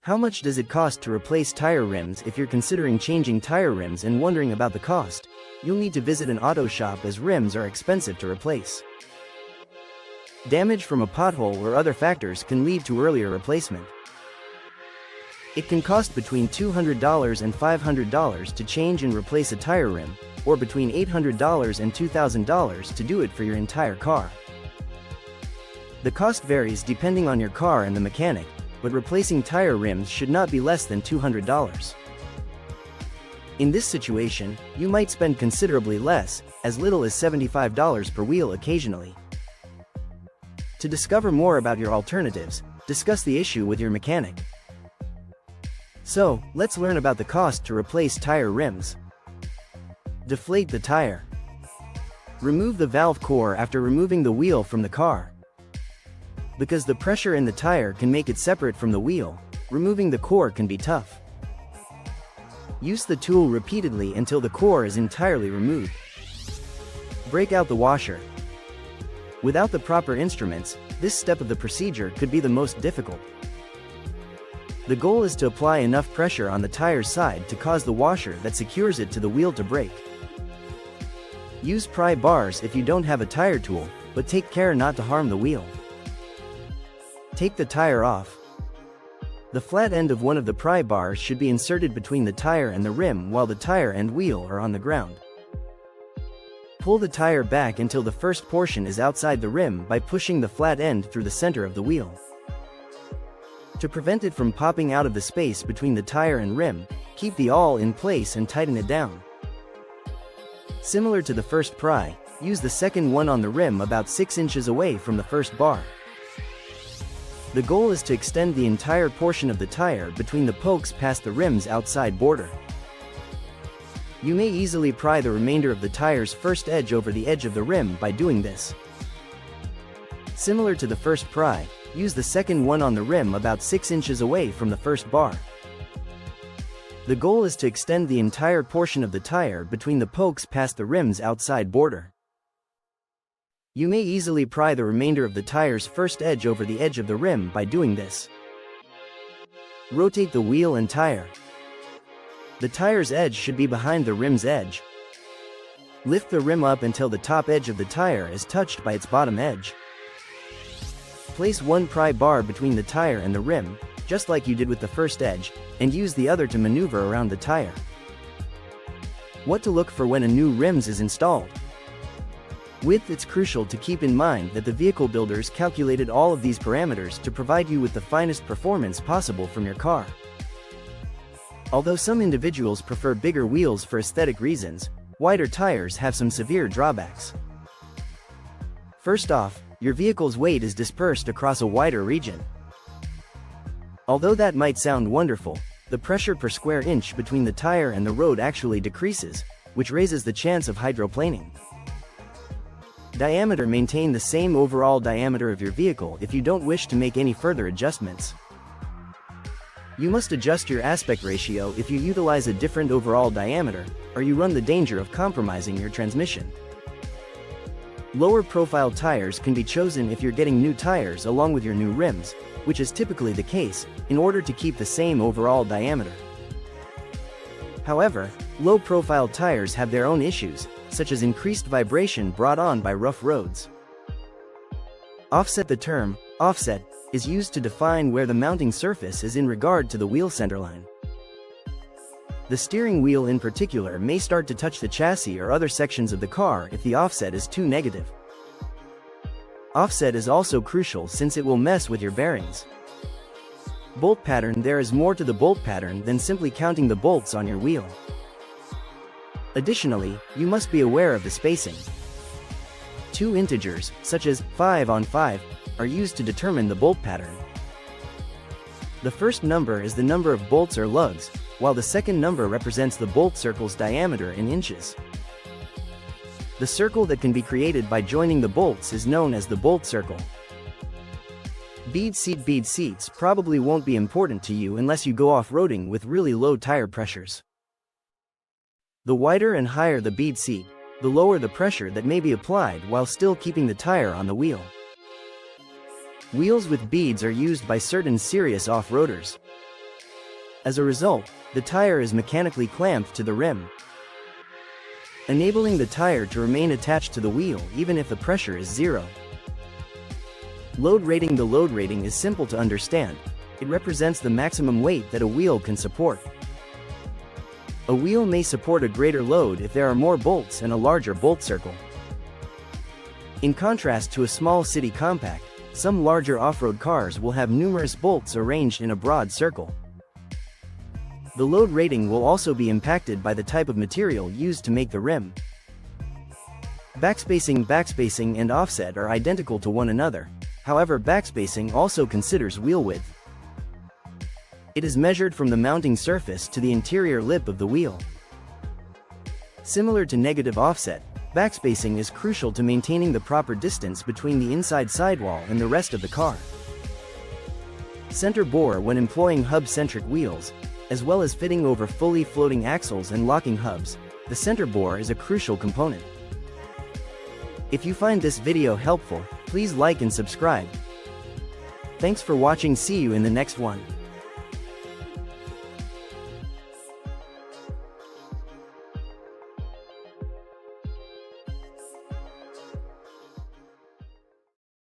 How much does it cost to replace tire rims? If you're considering changing tire rims and wondering about the cost, you'll need to visit an auto shop as rims are expensive to replace. Damage from a pothole or other factors can lead to earlier replacement. It can cost between $200 and $500 to change and replace a tire rim, or between $800 and $2,000 to do it for your entire car. The cost varies depending on your car and the mechanic, but replacing tire rims should not be less than $200. In this situation, you might spend considerably less, as little as $75 per wheel occasionally. To discover more about your alternatives, discuss the issue with your mechanic. So, let's learn about the cost to replace tire rims. Deflate the tire. Remove the valve core after removing the wheel from the car. Because the pressure in the tire can make it separate from the wheel, removing the core can be tough. Use the tool repeatedly until the core is entirely removed. Break out the washer. Without the proper instruments, this step of the procedure could be the most difficult. The goal is to apply enough pressure on the tire's side to cause the washer that secures it to the wheel to break. Use pry bars if you don't have a tire tool, but take care not to harm the wheel. Take the tire off. The flat end of one of the pry bars should be inserted between the tire and the rim while the tire and wheel are on the ground. Pull the tire back until the first portion is outside the rim by pushing the flat end through the center of the wheel. To prevent it from popping out of the space between the tire and rim, keep the awl in place and tighten it down. Similar to the first pry, use the second one on the rim about 6 inches away from the first bar. The goal is to extend the entire portion of the tire between the pokes past the rim's outside border. You may easily pry the remainder of the tire's first edge over the edge of the rim by doing this. Similar to the first pry, use the second one on the rim about 6 inches away from the first bar. The goal is to extend the entire portion of the tire between the pokes past the rim's outside border. You may easily pry the remainder of the tire's first edge over the edge of the rim by doing this. Rotate the wheel and tire. The tire's edge should be behind the rim's edge. Lift the rim up until the top edge of the tire is touched by its bottom edge. Place one pry bar between the tire and the rim, just like you did with the first edge, and use the other to maneuver around the tire. What to look for when a new rims is installed? Width. It's crucial to keep in mind that the vehicle builders calculated all of these parameters to provide you with the finest performance possible from your car. Although some individuals prefer bigger wheels for aesthetic reasons, wider tires have some severe drawbacks. First off, your vehicle's weight is dispersed across a wider region. Although that might sound wonderful, the pressure per square inch between the tire and the road actually decreases, which raises the chance of hydroplaning. Diameter. Maintain the same overall diameter of your vehicle if you don't wish to make any further adjustments. You must adjust your aspect ratio if you utilize a different overall diameter, or you run the danger of compromising your transmission. Lower profile tires can be chosen if you're getting new tires along with your new rims, which is typically the case, in order to keep the same overall diameter. However, low profile tires have their own issues, such as increased vibration brought on by rough roads. Offset. The term offset is used to define where the mounting surface is in regard to the wheel centerline. The steering wheel in particular may start to touch the chassis or other sections of the car if the offset is too negative. Offset is also crucial since it will mess with your bearings. Bolt pattern. There is more to the bolt pattern than simply counting the bolts on your wheel. Additionally, you must be aware of the spacing. Two integers, such as 5 on 5, are used to determine the bolt pattern. The first number is the number of bolts or lugs, while the second number represents the bolt circle's diameter in inches. The circle that can be created by joining the bolts is known as the bolt circle. Bead seat. Bead seats probably won't be important to you unless you go off-roading with really low tire pressures. The wider and higher the bead seat, the lower the pressure that may be applied while still keeping the tire on the wheel. Wheels with beads are used by certain serious off-roaders. As a result, the tire is mechanically clamped to the rim, enabling the tire to remain attached to the wheel even if the pressure is zero. Load rating. The load rating is simple to understand. It represents the maximum weight that a wheel can support. A wheel may support a greater load if there are more bolts and a larger bolt circle. In contrast to a small city compact, some larger off-road cars will have numerous bolts arranged in a broad circle. The load rating will also be impacted by the type of material used to make the rim. Backspacing and offset are identical to one another. However, backspacing also considers wheel width. It is measured from the mounting surface to the interior lip of the wheel. Similar to negative offset, backspacing is crucial to maintaining the proper distance between the inside sidewall and the rest of the car. Center bore. When employing hub-centric wheels, as well as fitting over fully floating axles and locking hubs, the center bore is a crucial component. If you find this video helpful, please like and subscribe. Thanks for watching. See you in the next one.